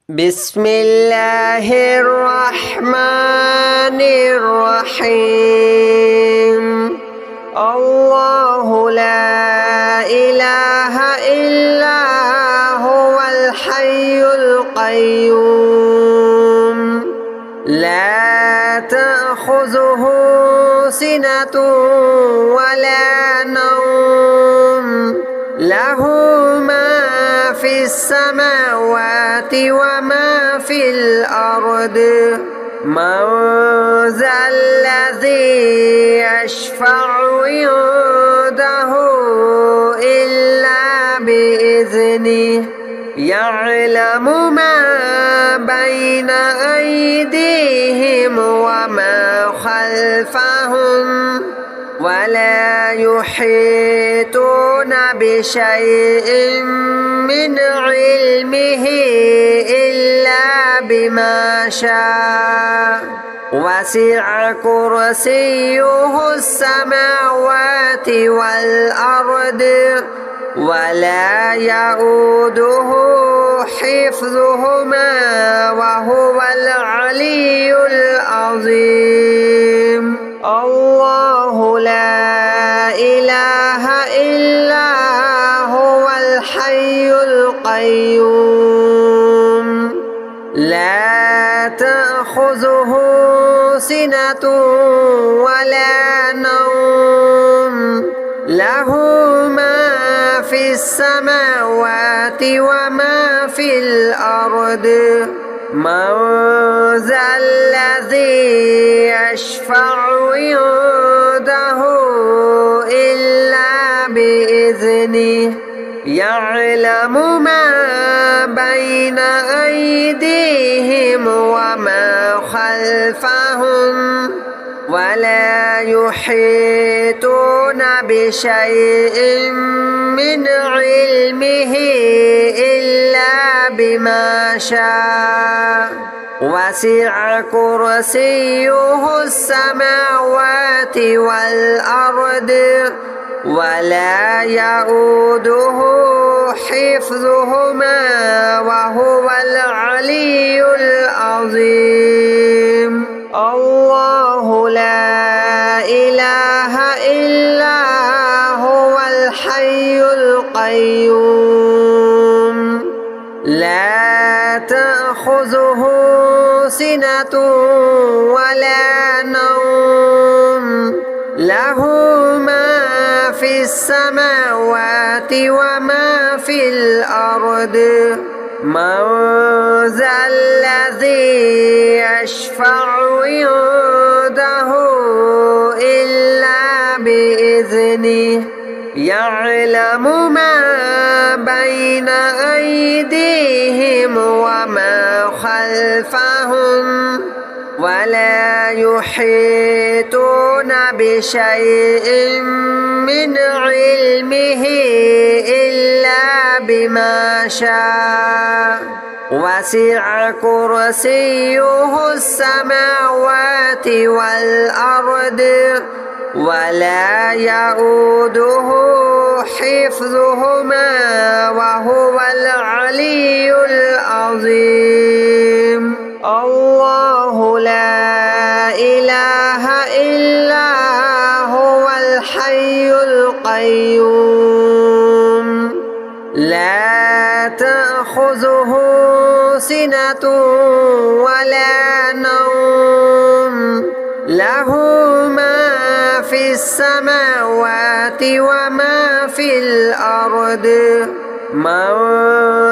بسم الله الرحمن الرحيم الله لا إله إلا هو الحي القيوم لا تأخذه سنة ولا نوم له ما في السماوات وما في الأرض من ذا الذي يشفع عنده إلا بإذنه يعلم ما بين أيديهم وما خلفهم ولا يحيطون بشيء من علمه إلا بما شاء وسع كرسيه السماوات والأرض ولا يؤوده حفظهما وهو العلي العظيم الله لا إله إلا هو الحي القيوم لا تأخذه سنة ولا نوم له ما في السماوات وما في الأرض من ذا الذي يشفع عنده إلا بإذنه يعلم ما بين أيديهم وما خلفهم ولا يحيطون بشيء من علمه إلا بما شاء وسع كرسيه السماوات والأرض ولا يؤوده حفظهما وهو العلي العظيم الله لا إله إلا هو الحي القيوم لا تأخذه سنة ولا نوم له ما في السماوات وما في الأرض من ذا الذي يشفع عنده إلا بإذنه يعلم ما بين أيديهم وما خلفهم ولا يحيطون بشيء من علمه إلا بما شاء وسع كرسيه السماوات والأرض ولا يؤوده حفظهما وهو العلي العظيم الله لا إله إلا هو الحي القيوم لا تأخذه سنة ولا نوم له ما في السماوات وما في الأرض من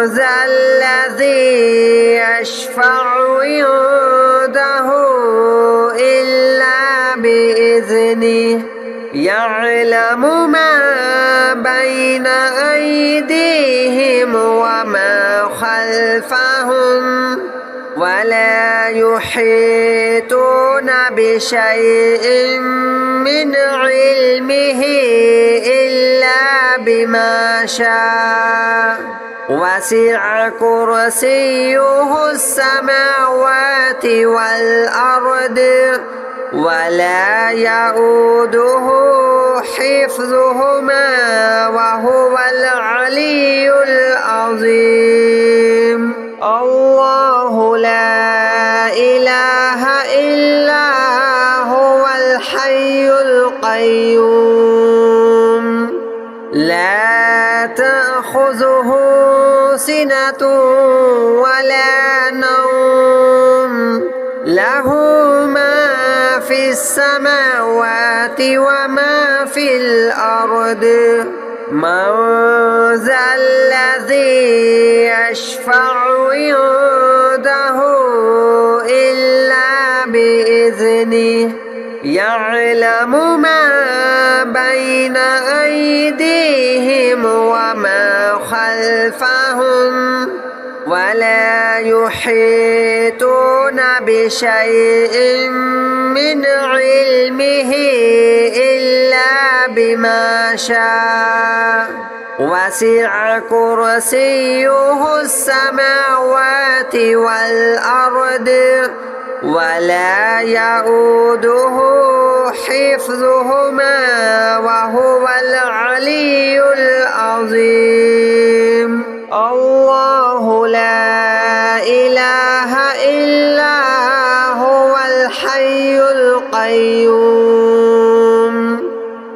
ذا الذي يشفع عنده إلا بإذنه يعلم ما بين أيديهم وما خلفهم ولا يحيطون بشيء من علمه إلا بما شاء وسع كرسيه السماوات والأرض ولا يؤوده حفظهما وهو العلي العظيم الله الله لا إله إلا هو الحي القيوم لا تأخذه سنة ولا نوم له ما في السماوات وما في الأرض من ذا الذي يشفع عنده إلا بإذنه يعلم ما بين أيديهم وما خلفهم ولا يحيطون بشيء من علمه إلا بما شاء وسع كرسيه السماوات والأرض ولا يؤوده حفظهما وهو العلي العظيم الله لا إله إلا هو الحي القيوم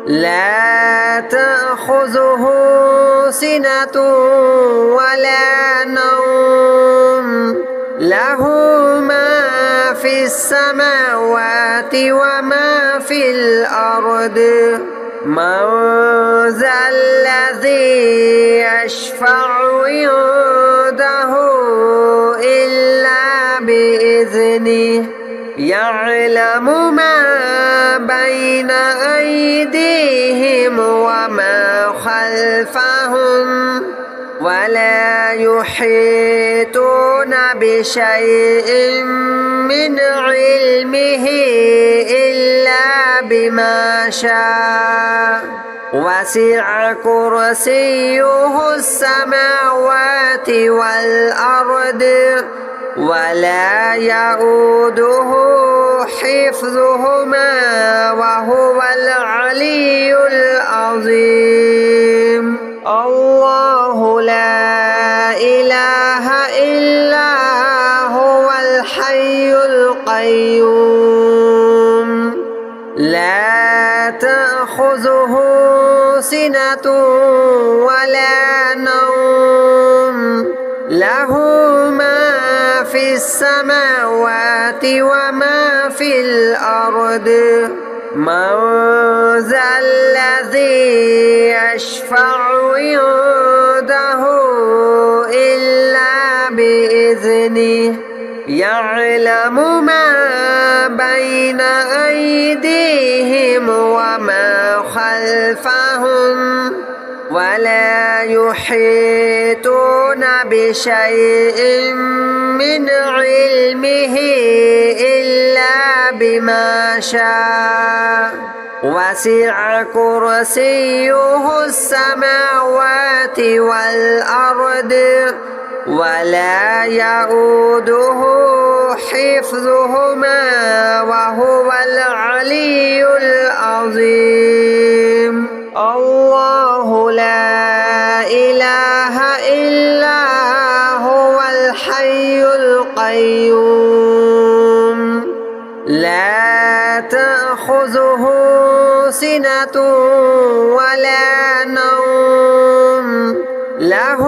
لا تأخذه سنة ولا نوم له ما في السماوات وما في الأرض من ذا الذي يشفع عنده إلا بإذنه يعلم ما بين أيديهم وما خلفهم ولا يحيطون بشيء من علمه إلا بما شاء وسع كرسيه السماوات والأرض ولا يؤوده حفظهما وهو العلي العظيم الله لا إله إلا هو الحي القيوم لا تأخذه سنة ولا نوم له ما في السماوات وما في الأرض من ذا الذي يشفع عنده إلا بإذنه يعلم ما بين أيديهم وما خلفهم ولا يحيطون بشيء من علمه إلا بما شاء وسع كرسيه السماوات والأرض ولا يؤوده حفظهما وهو العلي العظيم الله لا إله إلا هو الحي القيوم لا تأخذه سنة ولا نوم له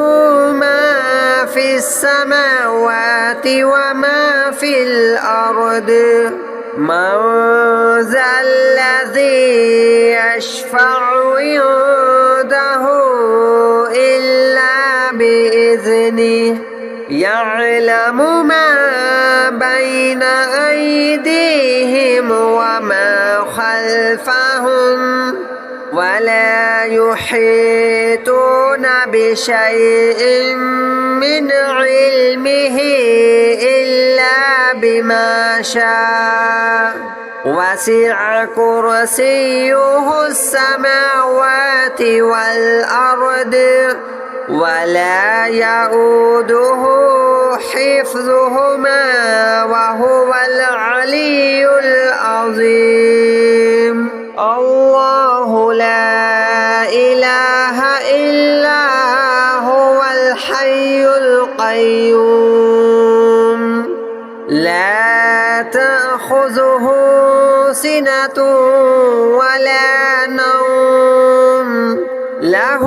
ما في السماوات وما في الأرض من ذا الذي يشفع عنده إلا بإذنه يعلم ما بين أيديهم وما خلفهم ولا يحيطون بشيء من علمه إلا بما شاء وسع كرسيه السماوات والأرض ولا يؤوده حفظهما وهو العلي العظيم الله لا إله إلا هو الحي القيوم لا تأخذه سنة ولا نوم له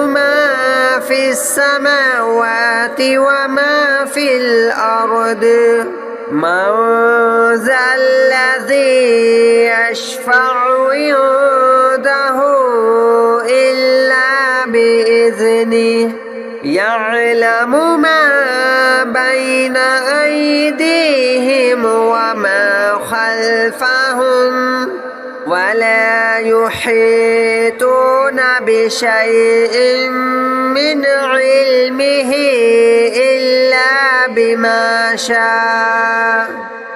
ما في السماوات وما في الأرض من ذا الذي يشفع عنده إلا بإذنه يعلم ما بين أيديهم وما خلفهم ولا يحيطون بشيء من علمه إلا بما شاء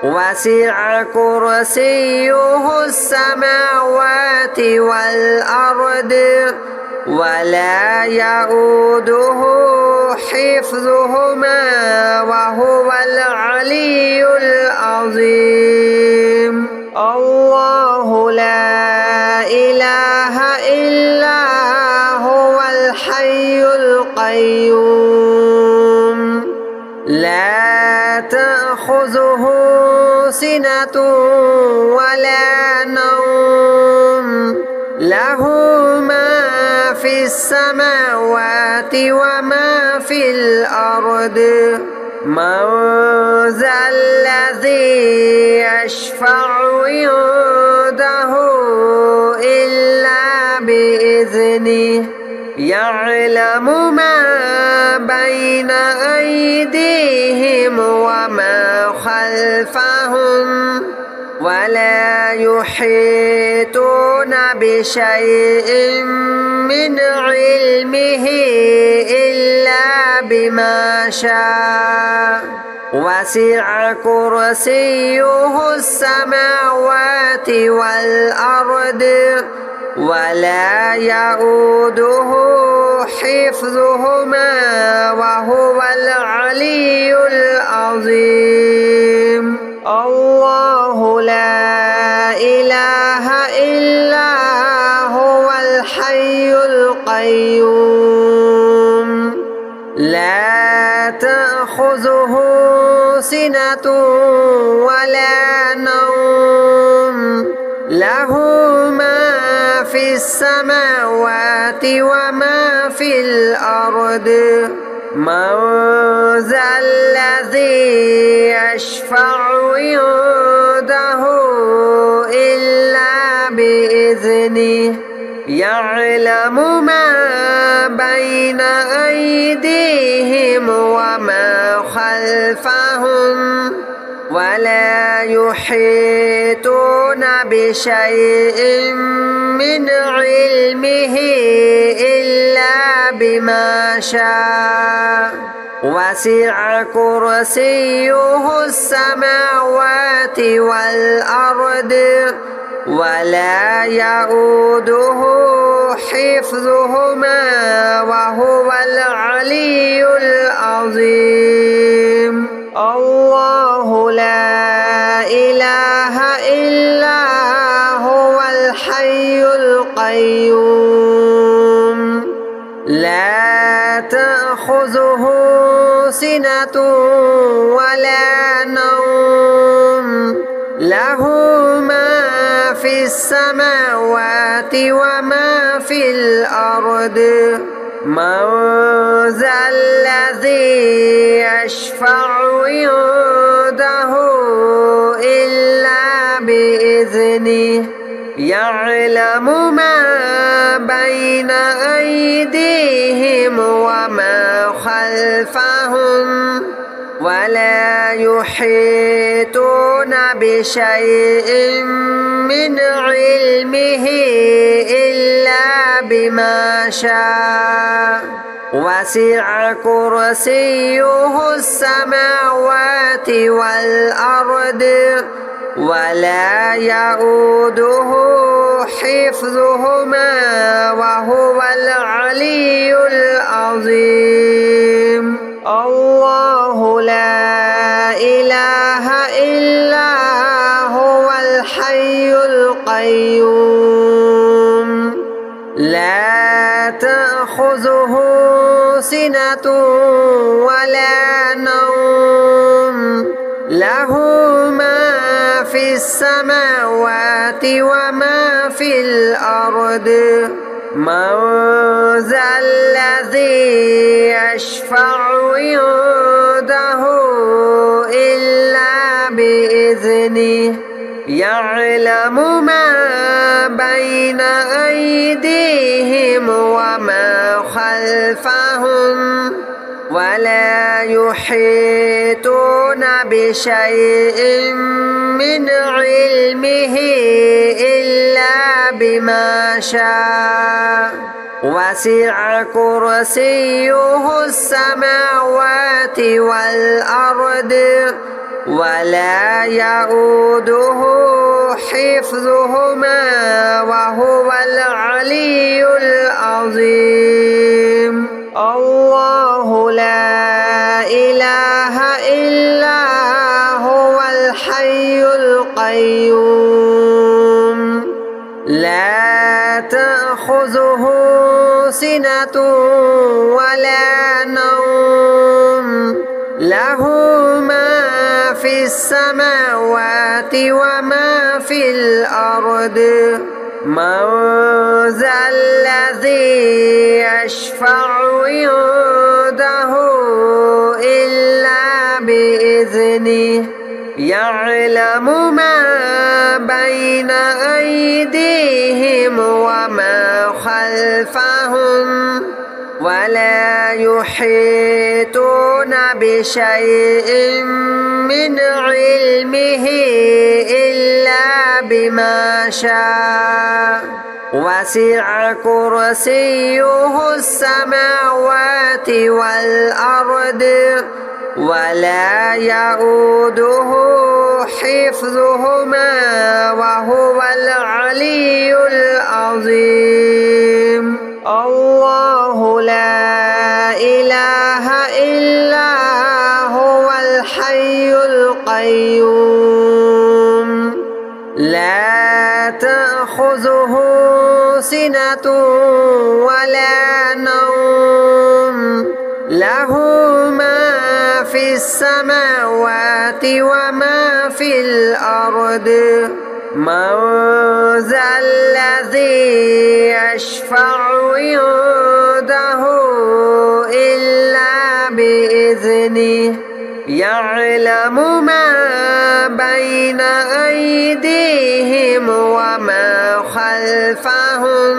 وسع كرسيه السماوات والأرض ولا يؤوده حفظهما وهو العلي العظيم الله لا إله إلا هو الحي القيوم لا تأخذه سنة ولا نوم له ما في السماوات وما في الأرض من ذا الذي يشفع عنده إلا بإذنه يعلم ما بين أيديهم وما خلفهم ولا يحيطون بشيء من علمه إلا بما شاء وسع كرسيه السماوات والأرض ولا يؤوده حفظهما وهو العلي العظيم الله لا إله إلا هو الحي القيوم لا تأخذه سنة ولا نوم له ما في السماوات وما في الأرض من ذا الذي يشفع عنده إلا بإذنه يعلم ما بين أيديهم وما خلفهم ولا يحيطون بشيء من علمه إلا بما شاء وسع كرسيه السماوات والأرض ولا يؤوده حفظهما وهو العلي العظيم الله لا إله إلا هو الحي القيوم لا تأخذه سنة ولا نوم له ما في السماوات وما في الأرض من ذا الذي يشفع عنده إلا بإذنه يعلم ما بين أيديهم وما خلفهم ولا يحيطون بشيء من علمه إلا بما شاء وسع كرسيه السماوات والأرض ولا يؤوده حفظهما وهو العلي العظيم الله لا إله إلا هو الحي القيوم لا تأخذه سنة ولا نوم له ما في السماوات وما في الأرض من ذا الذي يشفع عنده إلا بإذنه يعلم ما بين أيديهم وما خلفهم ولا يحيطون بشيء من علمه إلا بما شاء وسع كرسيه السماوات والأرض ولا يؤوده حفظهما وهو العلي العظيم الله لا إله إلا هو الحي القيوم لا تأخذه سنة ولا نوم له ما في السماوات وما في الأرض من ذا الذي يشفع عنده إلا بإذنه يعلم ما بين أيديهم وما خلفهم ولا يحيطون بشيء من علمه إلا بما شاء وسع كرسيه السماوات والأرض ولا يؤوده حفظهما وهو العلي العظيم الله لا إله إلا هو الحي القيوم لا تأخذه سنة ولا نوم له ما في السماوات وما في الأرض من ذا الذي يشفع عنده إلا بإذنه يعلم ما بين أيديهم وما خلفهم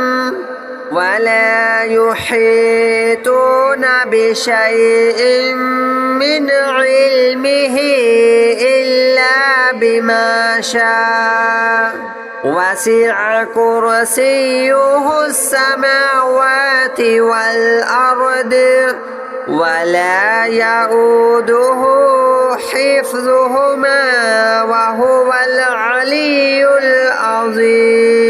ولا يحيطون بشيء من علمه إلا بما شاء وسع كرسيه السماوات والأرض ولا يؤوده حفظهما وهو العلي العظيم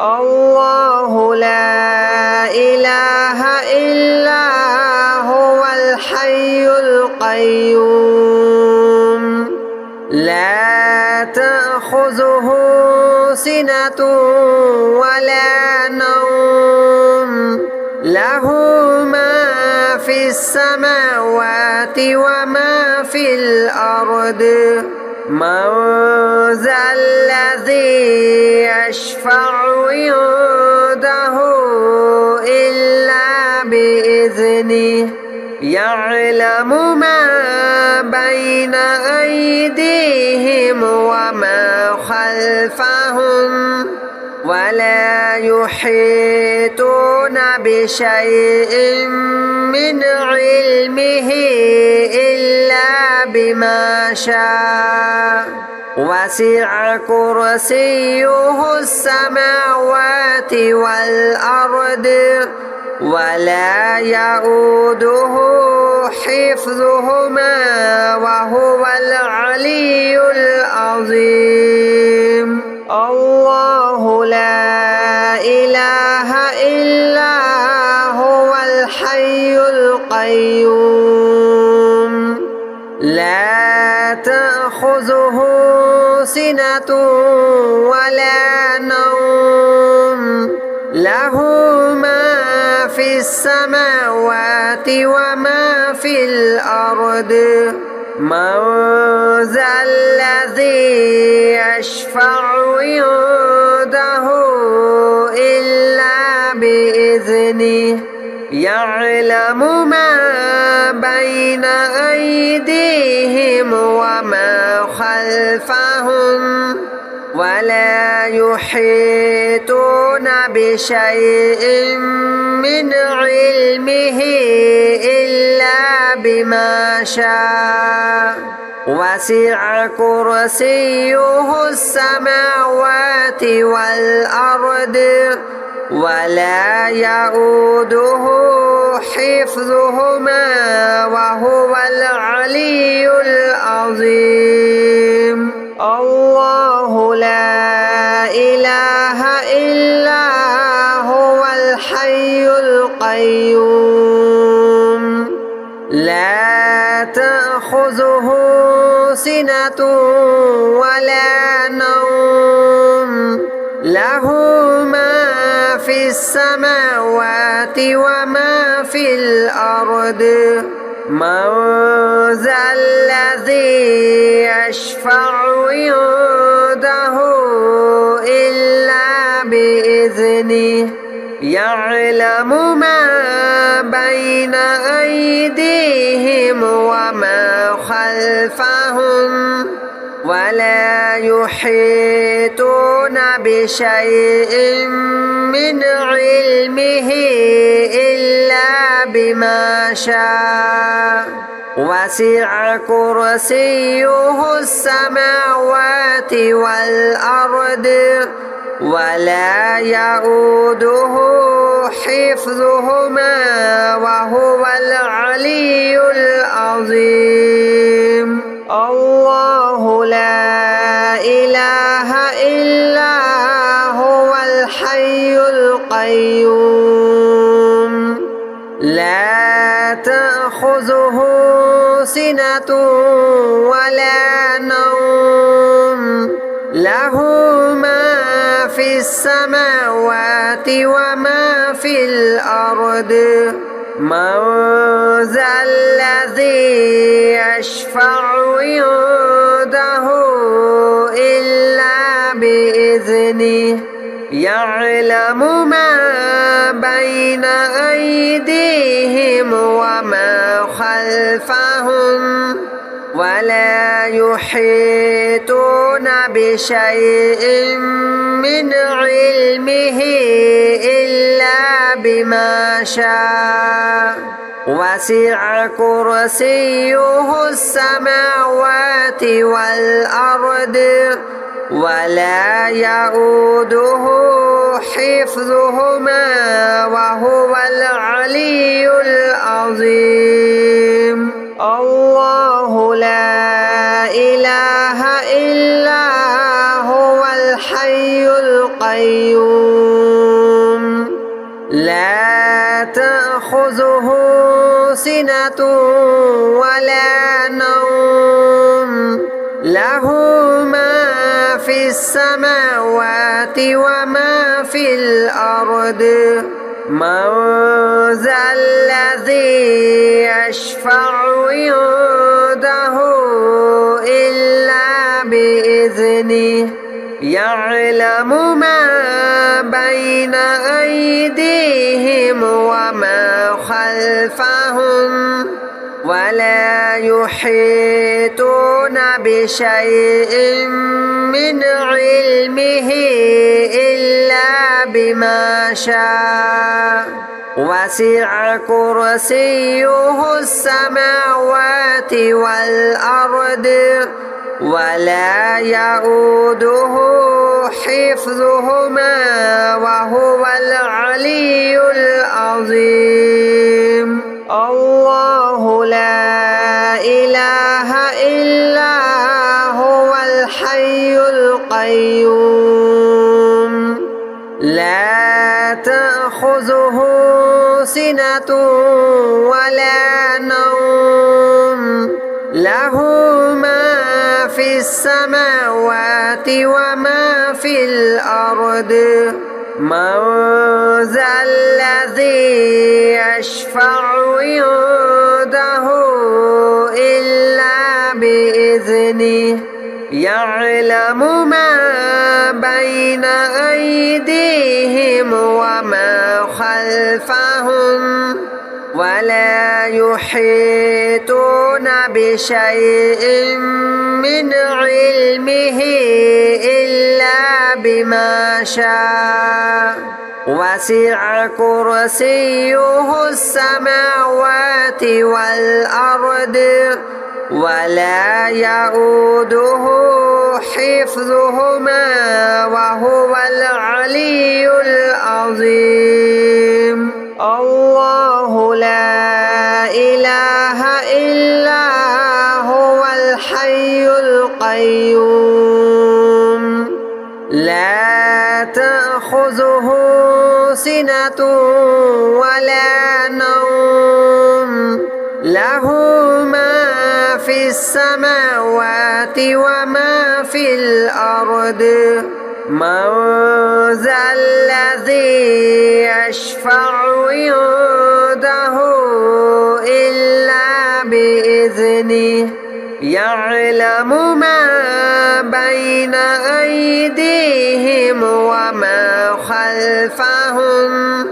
الله لا إله إلا هو الحي القيوم لا تأخذه سنة ولا نوم له ما في السماوات وما في الأرض من ذا الذي يشفع عنده إلا بإذنه يعلم ما بين أيديهم وما خلفهم ولا يحيطون بشيء من علمه إلا بما شاء وسع كرسيه السماوات والأرض ولا يؤوده حفظهما وهو العلي العظيم الله لا إله إلا هو الحي القيوم لا تأخذه سنة ولا نوم له ما في السماوات وما في الأرض من ذا الذي يشفع عنده إلا بإذنه يعلم ما بين أيديهم وما خلفهم ولا يحيطون بشيء من علمه إلا بما شاء وسع كرسيه السماوات والأرض ولا يؤوده حفظهما وهو العلي العظيم. الله لا إله إلا هو الحي القيوم لا تأخذه سنة ولا نوم له ما في السماوات وما في الأرض من ذا الذي يشفع عنده إلا بإذنه يعلم ما بين أيديهم وما خلفهم ولا يحيطون بشيء من علمه إلا بما شاء وسع كرسيه السماوات والأرض ولا يؤوده حفظهما وهو العلي العظيم. الله لا إله إلا هو الحي القيوم لا تأخذه سنة ولا نوم له ما في السماوات وما في الأرض من ذا الذي يشفع عنده إلا بإذنه يعلم ما بين أيديهم وما خلفهم ولا يحيطون بشيء من علمه إلا بما شاء وسع كرسيه السماوات والأرض ولا يؤوده حفظهما وهو العلي العظيم. الله لا إله إلا هو الحي القيوم لا تأخذه سنة ولا نوم له ما في السماوات وما في الأرض من ذا الذي يشفع عنده إلا بإذنه يعلم ما بين أيديهم وما خلفهم ولا يحيطون بشيء من علمه إلا بما شاء وسع كرسيه السماوات والأرض ولا يؤوده حفظهما وهو العلي العظيم. الله لا إله إلا هو الحي القيوم لا تأخذه سنة ولا نوم له ما في السماوات وما في الأرض من ذا الذي يشفع عنده إلا بإذنه بإذنه يعلم ما بين أيديهم وما خلفهم ولا يحيطون بشيء من علمه إلا بما شاء وسع كرسيه السماوات والأرض ولا يؤوده حفظهما وهو العلي العظيم الله لا إله إلا هو الحي القيوم لا تأخذه سنة ولا نوم له ما في السماوات وما في الأرض من ذا الذي يشفع عنده إلا بإذنه يعلم ما بين أيديهم وما خلفهم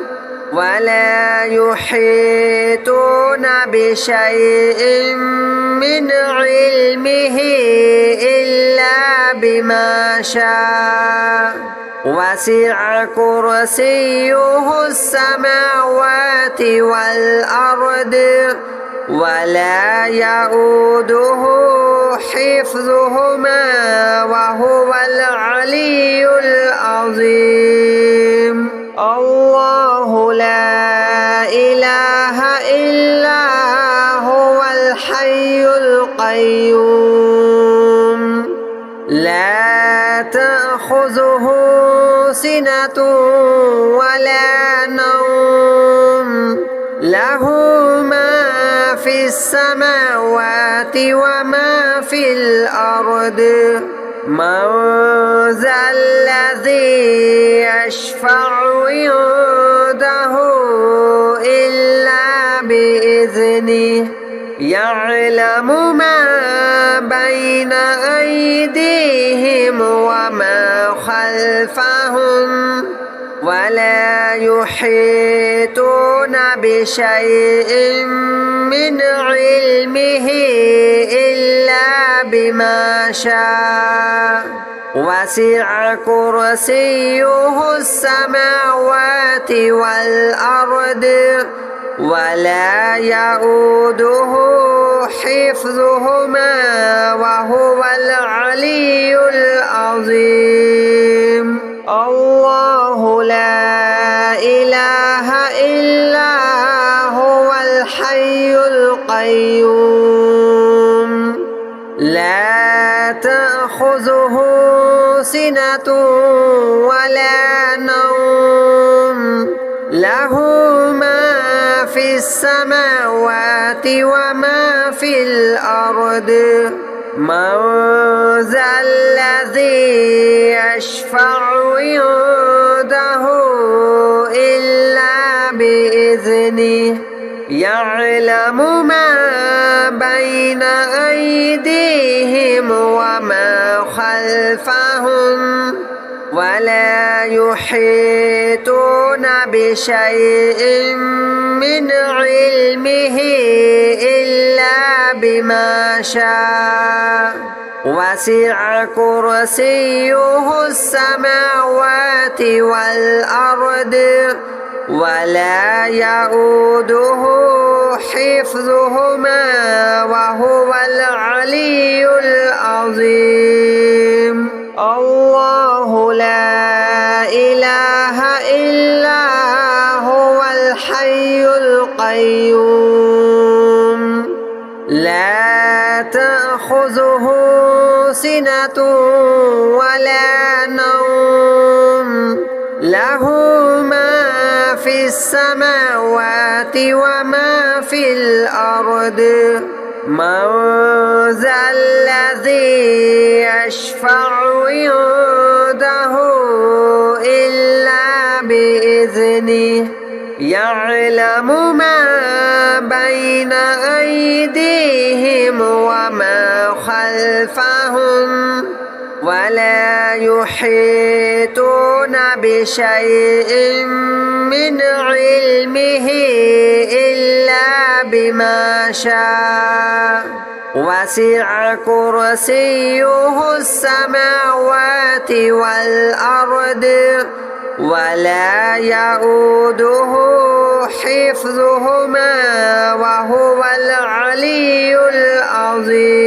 ولا يحيطون بشيء من علمه إلا بما شاء وسع كرسيه السماوات والأرض ولا يؤوده حفظهما وهو العلي العظيم الله لا إله إلا هو الحي القيوم لا تأخذه سنة ولا نوم له ما في السماوات وما في الأرض من ذا الذي يشفع عنده إلا بإذنه يعلم ما بين أيديهم وما خلفهم ولا يحيطون بشيء من علمه إلا بما شاء وسع كرسيه السماوات والأرض ولا يؤوده حفظهما وهو العلي العظيم الله لا إله إلا هو الحي القيوم لا تأخذه سنة ولا نوم له ما في السماوات وما في الأرض من ذا الذي يشفع عنده إلا بإذنه يعلم ما بين أيديهم وما خلفهم ولا يحيطون بشيء من علمه إلا بما شاء وسع كرسيه السماوات والأرض ولا يؤوده حفظهما وهو العلي العظيم الله لا إله إلا هو الحي القيوم لا تأخذه سنة ولا نوم له ما في السماوات وما في الأرض من ذا الذي يشفع عنده إلا بإذنه يعلم ما بين أيديهم وما خلفهم فهم ولا يحيطون بشيء من علمه إلا بما شاء وسع كرسيه السماوات والأرض ولا يؤوده حفظهما وهو العلي العظيم